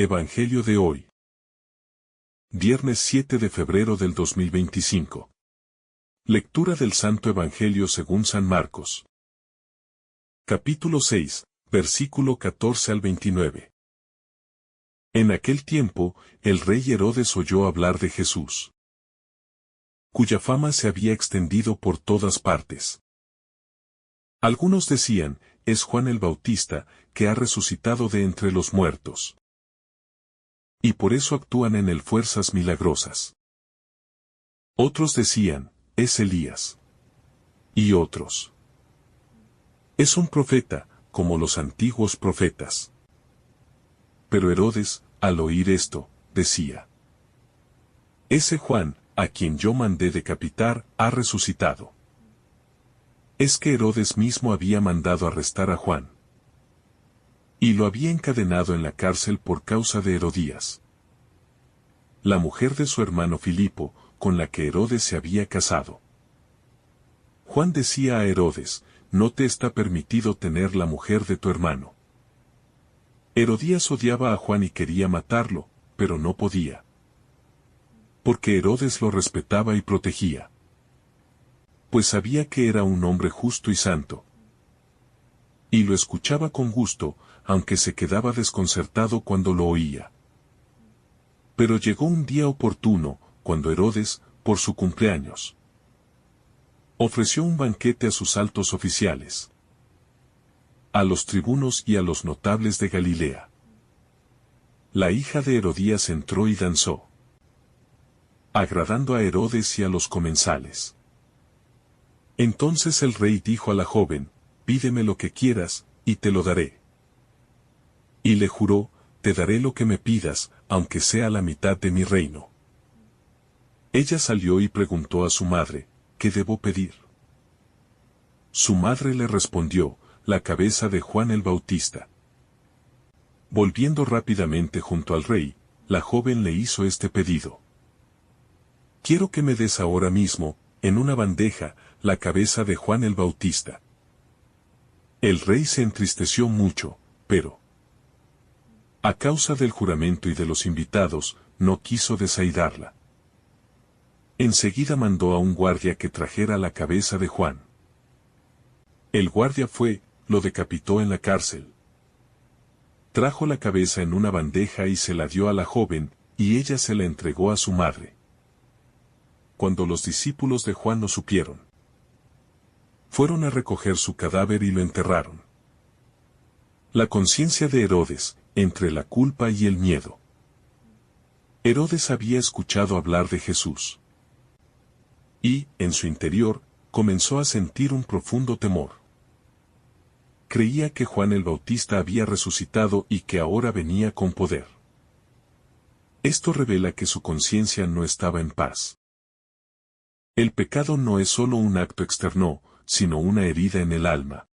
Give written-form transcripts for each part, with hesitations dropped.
Evangelio de hoy. Viernes 7 de febrero del 2025. Lectura del Santo Evangelio según San Marcos. Capítulo 6, versículo 14 al 29. En aquel tiempo, el rey Herodes oyó hablar de Jesús, cuya fama se había extendido por todas partes. Algunos decían, es Juan el Bautista, que ha resucitado de entre los muertos. Y por eso actúan en él fuerzas milagrosas. Otros decían, es Elías. Y otros, es un profeta, como los antiguos profetas. Pero Herodes, al oír esto, decía, ese Juan, a quien yo mandé decapitar, ha resucitado. Es que Herodes mismo había mandado arrestar a Juan. Y lo había encadenado en la cárcel por causa de Herodías, la mujer de su hermano Filipo, con la que Herodes se había casado. Juan decía a Herodes, no te está permitido tener la mujer de tu hermano. Herodías odiaba a Juan y quería matarlo, pero no podía, porque Herodes lo respetaba y protegía, pues sabía que era un hombre justo y santo. Y lo escuchaba con gusto, aunque se quedaba desconcertado cuando lo oía. Pero llegó un día oportuno, cuando Herodes, por su cumpleaños, ofreció un banquete a sus altos oficiales, a los tribunos y a los notables de Galilea. La hija de Herodías entró y danzó, agradando a Herodes y a los comensales. Entonces el rey dijo a la joven, pídeme lo que quieras, y te lo daré. Y le juró, te daré lo que me pidas, aunque sea la mitad de mi reino. Ella salió y preguntó a su madre, ¿qué debo pedir? Su madre le respondió, la cabeza de Juan el Bautista. Volviendo rápidamente junto al rey, la joven le hizo este pedido. Quiero que me des ahora mismo, en una bandeja, la cabeza de Juan el Bautista. El rey se entristeció mucho, pero, a causa del juramento y de los invitados, no quiso desaidarla. Enseguida mandó a un guardia que trajera la cabeza de Juan. El guardia fue, lo decapitó en la cárcel. Trajo la cabeza en una bandeja y se la dio a la joven, y ella se la entregó a su madre. Cuando los discípulos de Juan lo supieron, fueron a recoger su cadáver y lo enterraron. La conciencia de Herodes, entre la culpa y el miedo. Herodes había escuchado hablar de Jesús. Y, en su interior, comenzó a sentir un profundo temor. Creía que Juan el Bautista había resucitado y que ahora venía con poder. Esto revela que su conciencia no estaba en paz. El pecado no es solo un acto externo, sino una herida en el alma.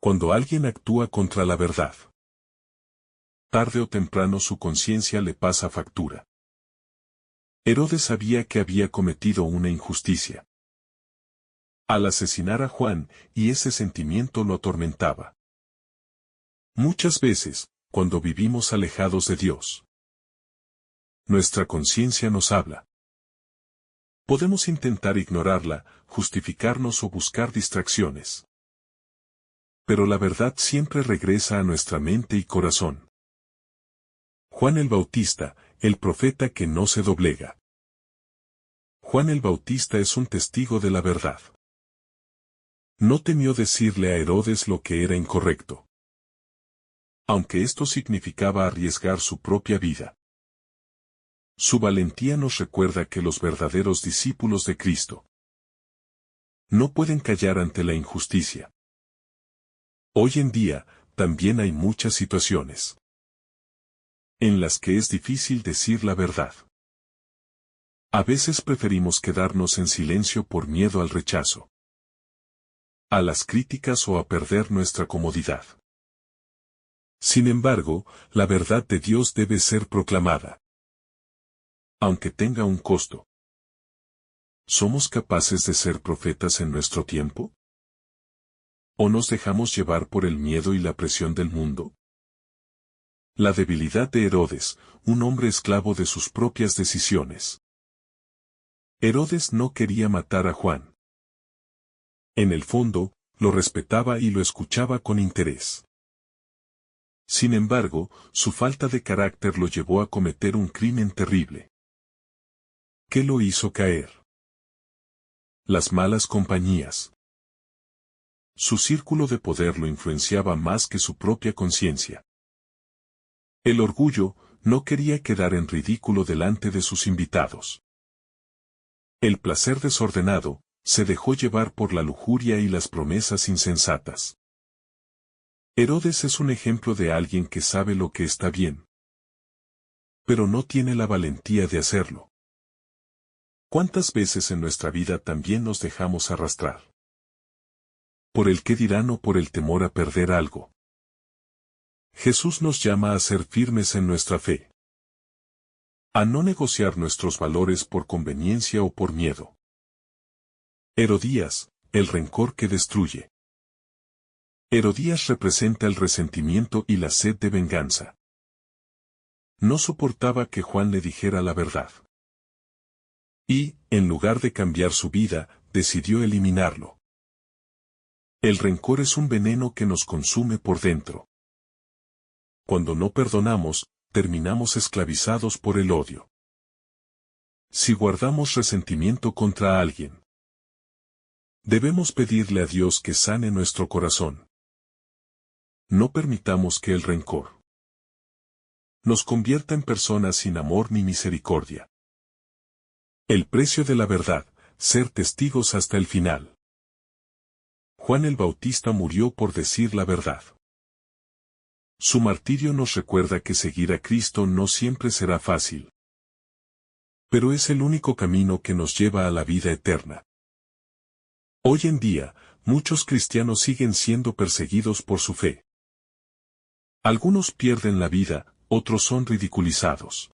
Cuando alguien actúa contra la verdad, tarde o temprano su conciencia le pasa factura. Herodes sabía que había cometido una injusticia al asesinar a Juan, y ese sentimiento lo atormentaba. Muchas veces, cuando vivimos alejados de Dios, nuestra conciencia nos habla. Podemos intentar ignorarla, justificarnos o buscar distracciones. Pero la verdad siempre regresa a nuestra mente y corazón. Juan el Bautista, el profeta que no se doblega. Juan el Bautista es un testigo de la verdad. No temió decirle a Herodes lo que era incorrecto, aunque esto significaba arriesgar su propia vida. Su valentía nos recuerda que los verdaderos discípulos de Cristo no pueden callar ante la injusticia. Hoy en día, también hay muchas situaciones en las que es difícil decir la verdad. A veces preferimos quedarnos en silencio por miedo al rechazo, a las críticas o a perder nuestra comodidad. Sin embargo, la verdad de Dios debe ser proclamada, aunque tenga un costo. ¿Somos capaces de ser profetas en nuestro tiempo? ¿O nos dejamos llevar por el miedo y la presión del mundo? La debilidad de Herodes, un hombre esclavo de sus propias decisiones. Herodes no quería matar a Juan. En el fondo, lo respetaba y lo escuchaba con interés. Sin embargo, su falta de carácter lo llevó a cometer un crimen terrible. ¿Qué lo hizo caer? Las malas compañías. Su círculo de poder lo influenciaba más que su propia conciencia. El orgullo, no quería quedar en ridículo delante de sus invitados. El placer desordenado, se dejó llevar por la lujuria y las promesas insensatas. Herodes es un ejemplo de alguien que sabe lo que está bien, pero no tiene la valentía de hacerlo. ¿Cuántas veces en nuestra vida también nos dejamos arrastrar? ¿Por el qué dirán o por el temor a perder algo? Jesús nos llama a ser firmes en nuestra fe. A no negociar nuestros valores por conveniencia o por miedo. Herodías, el rencor que destruye. Herodías representa el resentimiento y la sed de venganza. No soportaba que Juan le dijera la verdad. Y, en lugar de cambiar su vida, decidió eliminarlo. El rencor es un veneno que nos consume por dentro. Cuando no perdonamos, terminamos esclavizados por el odio. Si guardamos resentimiento contra alguien, debemos pedirle a Dios que sane nuestro corazón. No permitamos que el rencor nos convierta en personas sin amor ni misericordia. El precio de la verdad, ser testigos hasta el final. Juan el Bautista murió por decir la verdad. Su martirio nos recuerda que seguir a Cristo no siempre será fácil. Pero es el único camino que nos lleva a la vida eterna. Hoy en día, muchos cristianos siguen siendo perseguidos por su fe. Algunos pierden la vida, otros son ridiculizados.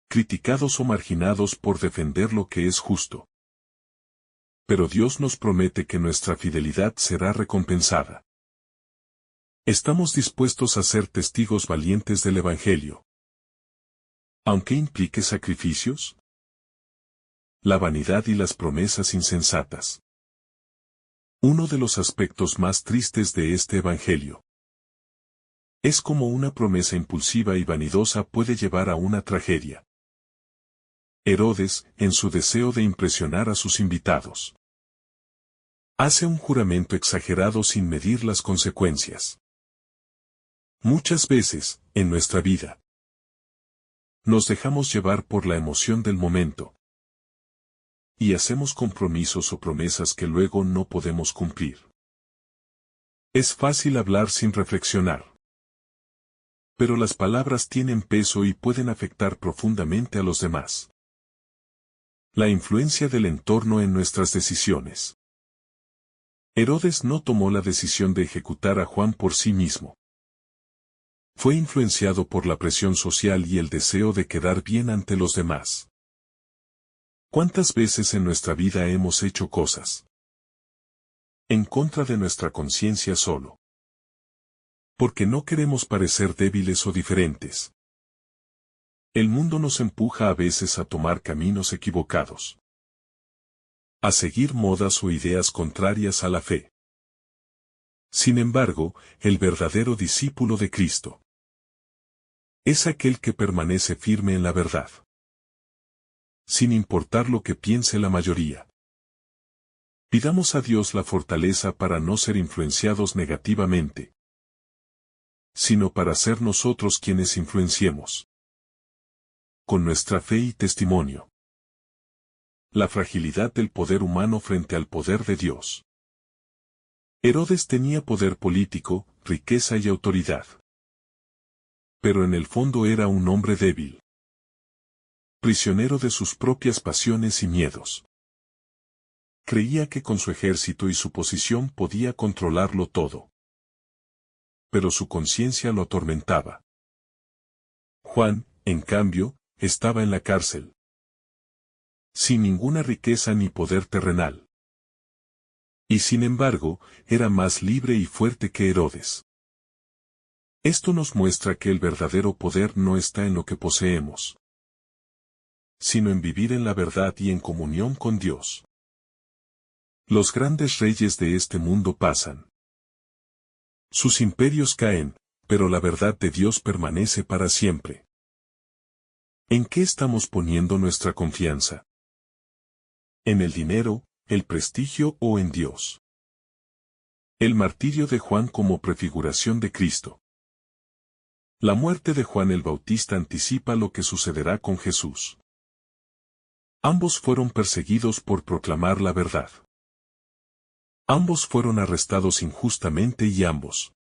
Criticados o marginados por defender lo que es justo. Pero Dios nos promete que nuestra fidelidad será recompensada. Estamos dispuestos a ser testigos valientes del Evangelio. ¿Aunque implique sacrificios? La vanidad y las promesas insensatas. Uno de los aspectos más tristes de este Evangelio es como una promesa impulsiva y vanidosa puede llevar a una tragedia. Herodes, en su deseo de impresionar a sus invitados, hace un juramento exagerado sin medir las consecuencias. Muchas veces, en nuestra vida, nos dejamos llevar por la emoción del momento y hacemos compromisos o promesas que luego no podemos cumplir. Es fácil hablar sin reflexionar, pero las palabras tienen peso y pueden afectar profundamente a los demás. La influencia del entorno en nuestras decisiones. Herodes no tomó la decisión de ejecutar a Juan por sí mismo. Fue influenciado por la presión social y el deseo de quedar bien ante los demás. ¿Cuántas veces en nuestra vida hemos hecho cosas en contra de nuestra conciencia solo porque no queremos parecer débiles o diferentes? El mundo nos empuja a veces a tomar caminos equivocados, a seguir modas o ideas contrarias a la fe. Sin embargo, el verdadero discípulo de Cristo es aquel que permanece firme en la verdad, sin importar lo que piense la mayoría. Pidamos a Dios la fortaleza para no ser influenciados negativamente, sino para ser nosotros quienes influenciemos con nuestra fe y testimonio. La fragilidad del poder humano frente al poder de Dios. Herodes tenía poder político, riqueza y autoridad. Pero en el fondo era un hombre débil, prisionero de sus propias pasiones y miedos. Creía que con su ejército y su posición podía controlarlo todo. Pero su conciencia lo atormentaba. Juan, en cambio, estaba en la cárcel, sin ninguna riqueza ni poder terrenal. Y sin embargo, era más libre y fuerte que Herodes. Esto nos muestra que el verdadero poder no está en lo que poseemos, sino en vivir en la verdad y en comunión con Dios. Los grandes reyes de este mundo pasan. Sus imperios caen, pero la verdad de Dios permanece para siempre. ¿En qué estamos poniendo nuestra confianza? ¿En el dinero, el prestigio o en Dios? El martirio de Juan como prefiguración de Cristo. La muerte de Juan el Bautista anticipa lo que sucederá con Jesús. Ambos fueron perseguidos por proclamar la verdad. Ambos fueron arrestados injustamente y ambos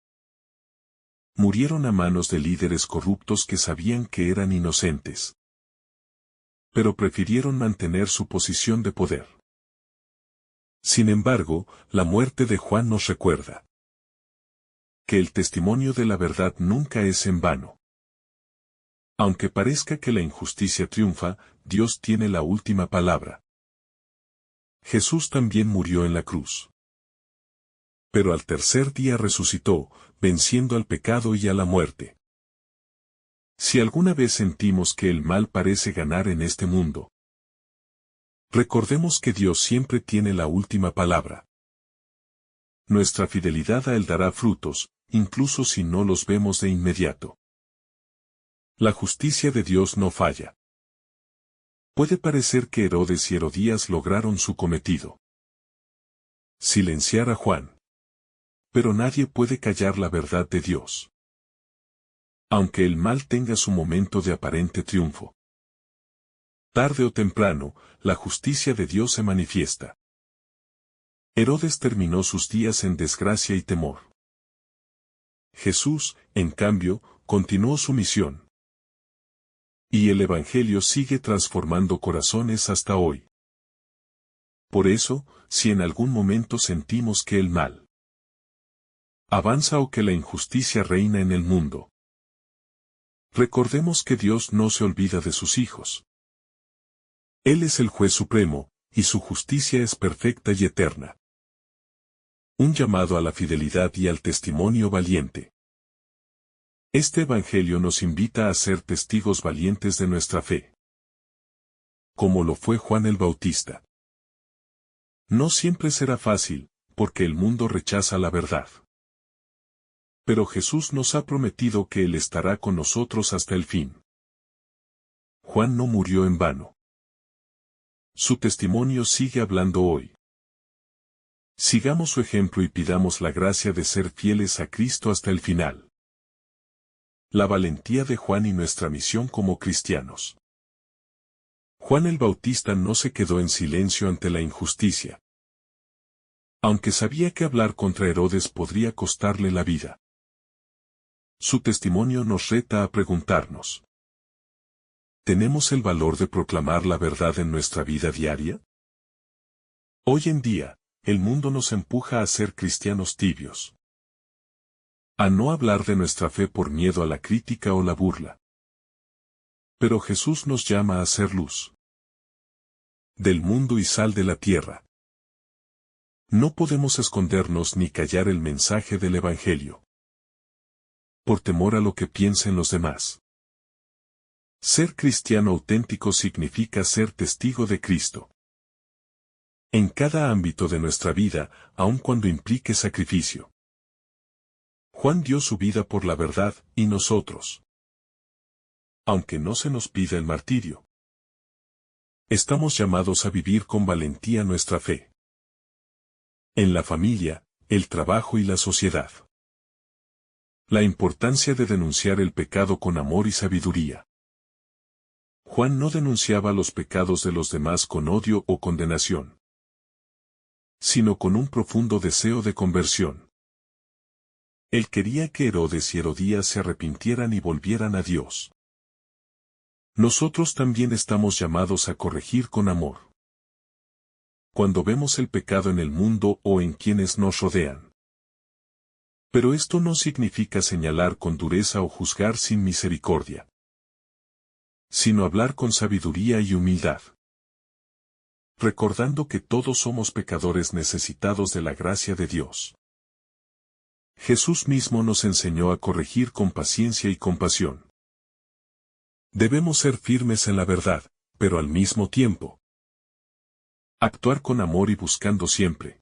murieron a manos de líderes corruptos que sabían que eran inocentes, pero prefirieron mantener su posición de poder. Sin embargo, la muerte de Juan nos recuerda que el testimonio de la verdad nunca es en vano. Aunque parezca que la injusticia triunfa, Dios tiene la última palabra. Jesús también murió en la cruz, pero al tercer día resucitó, venciendo al pecado y a la muerte. Si alguna vez sentimos que el mal parece ganar en este mundo, recordemos que Dios siempre tiene la última palabra. Nuestra fidelidad a Él dará frutos, incluso si no los vemos de inmediato. La justicia de Dios no falla. Puede parecer que Herodes y Herodías lograron su cometido: silenciar a Juan. Pero nadie puede callar la verdad de Dios. Aunque el mal tenga su momento de aparente triunfo, tarde o temprano, la justicia de Dios se manifiesta. Herodes terminó sus días en desgracia y temor. Jesús, en cambio, continuó su misión. Y el Evangelio sigue transformando corazones hasta hoy. Por eso, si en algún momento sentimos que el mal avanza o que la injusticia reina en el mundo, recordemos que Dios no se olvida de sus hijos. Él es el juez supremo, y su justicia es perfecta y eterna. Un llamado a la fidelidad y al testimonio valiente. Este Evangelio nos invita a ser testigos valientes de nuestra fe, como lo fue Juan el Bautista. No siempre será fácil, porque el mundo rechaza la verdad. Pero Jesús nos ha prometido que Él estará con nosotros hasta el fin. Juan no murió en vano. Su testimonio sigue hablando hoy. Sigamos su ejemplo y pidamos la gracia de ser fieles a Cristo hasta el final. La valentía de Juan y nuestra misión como cristianos. Juan el Bautista no se quedó en silencio ante la injusticia. Aunque sabía que hablar contra Herodes podría costarle la vida. Su testimonio nos reta a preguntarnos: ¿tenemos el valor de proclamar la verdad en nuestra vida diaria? Hoy en día, el mundo nos empuja a ser cristianos tibios, a no hablar de nuestra fe por miedo a la crítica o la burla. Pero Jesús nos llama a ser luz del mundo y sal de la tierra. No podemos escondernos ni callar el mensaje del Evangelio, por temor a lo que piensen los demás. Ser cristiano auténtico significa ser testigo de Cristo en cada ámbito de nuestra vida, aun cuando implique sacrificio. Juan dio su vida por la verdad, y nosotros, aunque no se nos pida el martirio, estamos llamados a vivir con valentía nuestra fe. En la familia, el trabajo y la sociedad. La importancia de denunciar el pecado con amor y sabiduría. Juan no denunciaba los pecados de los demás con odio o condenación, sino con un profundo deseo de conversión. Él quería que Herodes y Herodías se arrepintieran y volvieran a Dios. Nosotros también estamos llamados a corregir con amor. Cuando vemos el pecado en el mundo o en quienes nos rodean. Pero esto no significa señalar con dureza o juzgar sin misericordia, sino hablar con sabiduría y humildad, recordando que todos somos pecadores necesitados de la gracia de Dios. Jesús mismo nos enseñó a corregir con paciencia y compasión. Debemos ser firmes en la verdad, pero al mismo tiempo, actuar con amor y buscando siempre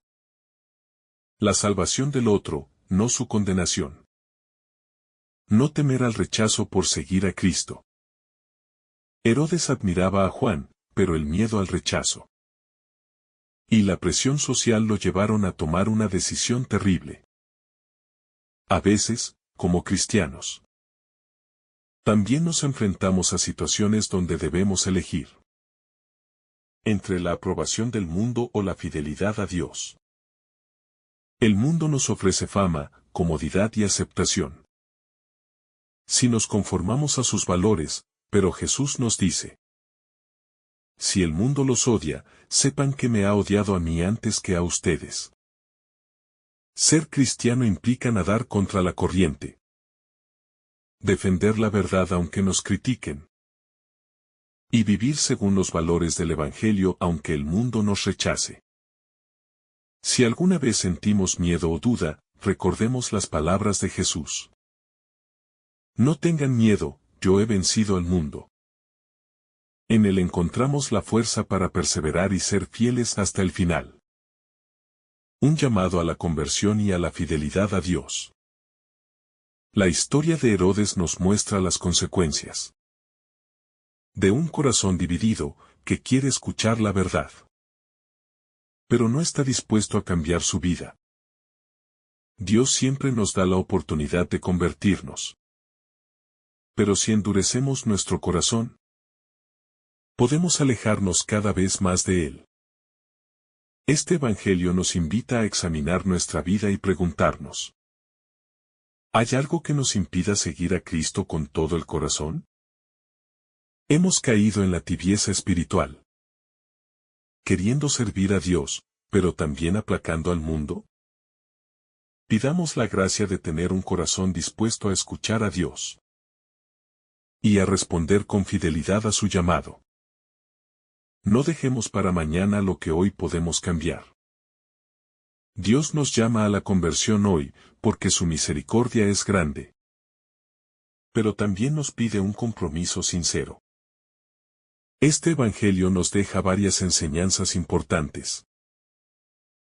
la salvación del otro, no su condenación. No temer al rechazo por seguir a Cristo. Herodes admiraba a Juan, pero el miedo al rechazo y la presión social lo llevaron a tomar una decisión terrible. A veces, como cristianos, también nos enfrentamos a situaciones donde debemos elegir entre la aprobación del mundo o la fidelidad a Dios. El mundo nos ofrece fama, comodidad y aceptación. Si nos conformamos a sus valores, pero Jesús nos dice: si el mundo los odia, sepan que me ha odiado a mí antes que a ustedes. Ser cristiano implica nadar contra la corriente. Defender la verdad aunque nos critiquen. Y vivir según los valores del Evangelio aunque el mundo nos rechace. Si alguna vez sentimos miedo o duda, recordemos las palabras de Jesús. No tengan miedo, yo he vencido al mundo. En él encontramos la fuerza para perseverar y ser fieles hasta el final. Un llamado a la conversión y a la fidelidad a Dios. La historia de Herodes nos muestra las consecuencias de un corazón dividido, que quiere escuchar la verdad, pero no está dispuesto a cambiar su vida. Dios siempre nos da la oportunidad de convertirnos. Pero si endurecemos nuestro corazón, podemos alejarnos cada vez más de Él. Este Evangelio nos invita a examinar nuestra vida y preguntarnos: ¿hay algo que nos impida seguir a Cristo con todo el corazón? Hemos caído en la tibieza espiritual, queriendo servir a Dios, pero también aplacando al mundo. Pidamos la gracia de tener un corazón dispuesto a escuchar a Dios y a responder con fidelidad a su llamado. No dejemos para mañana lo que hoy podemos cambiar. Dios nos llama a la conversión hoy, porque su misericordia es grande. Pero también nos pide un compromiso sincero. Este Evangelio nos deja varias enseñanzas importantes.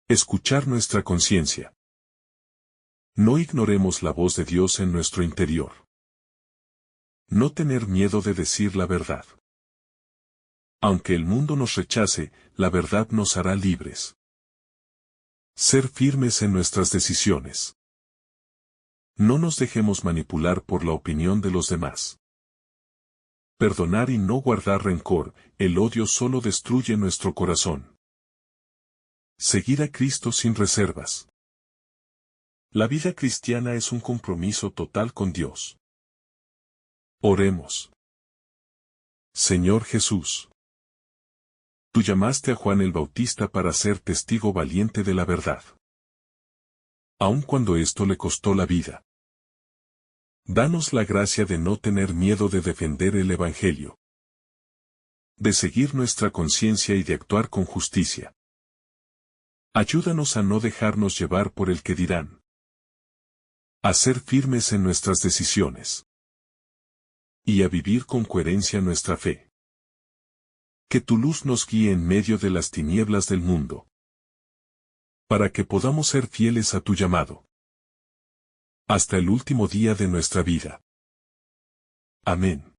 Escuchar nuestra conciencia. No ignoremos la voz de Dios en nuestro interior. No tener miedo de decir la verdad. Aunque el mundo nos rechace, la verdad nos hará libres. Ser firmes en nuestras decisiones. No nos dejemos manipular por la opinión de los demás. Perdonar y no guardar rencor, el odio solo destruye nuestro corazón. Seguir a Cristo sin reservas. La vida cristiana es un compromiso total con Dios. Oremos. Señor Jesús, tú llamaste a Juan el Bautista para ser testigo valiente de la verdad, aun cuando esto le costó la vida. Danos la gracia de no tener miedo de defender el Evangelio, de seguir nuestra conciencia y de actuar con justicia. Ayúdanos a no dejarnos llevar por el que dirán, a ser firmes en nuestras decisiones y a vivir con coherencia nuestra fe. Que tu luz nos guíe en medio de las tinieblas del mundo, para que podamos ser fieles a tu llamado hasta el último día de nuestra vida. Amén.